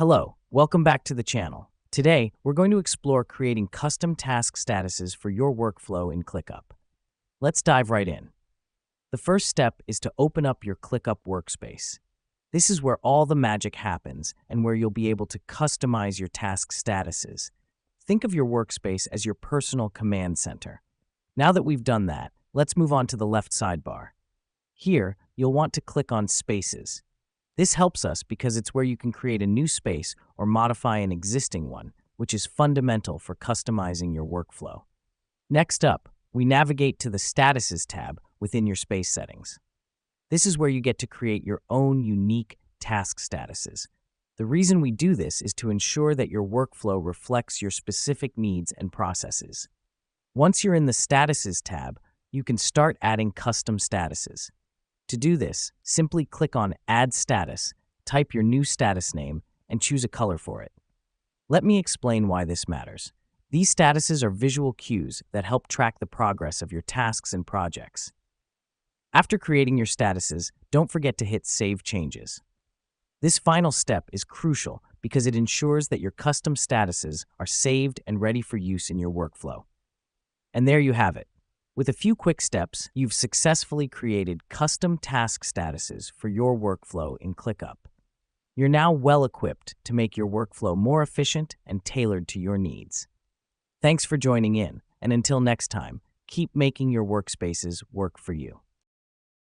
Hello, welcome back to the channel. Today, we're going to explore creating custom task statuses for your workflow in ClickUp. Let's dive right in. The first step is to open up your ClickUp workspace. This is where all the magic happens and where you'll be able to customize your task statuses. Think of your workspace as your personal command center. Now that we've done that, let's move on to the left sidebar. Here, you'll want to click on Spaces. This helps us because it's where you can create a new space or modify an existing one, which is fundamental for customizing your workflow. Next up, we navigate to the Statuses tab within your space settings. This is where you get to create your own unique task statuses. The reason we do this is to ensure that your workflow reflects your specific needs and processes. Once you're in the Statuses tab, you can start adding custom statuses. To do this, simply click on Add Status, type your new status name, and choose a color for it. Let me explain why this matters. These statuses are visual cues that help track the progress of your tasks and projects. After creating your statuses, don't forget to hit Save Changes. This final step is crucial because it ensures that your custom statuses are saved and ready for use in your workflow. And there you have it. With a few quick steps, you've successfully created custom task statuses for your workflow in ClickUp. You're now well equipped to make your workflow more efficient and tailored to your needs. Thanks for joining in, and until next time, keep making your workspaces work for you.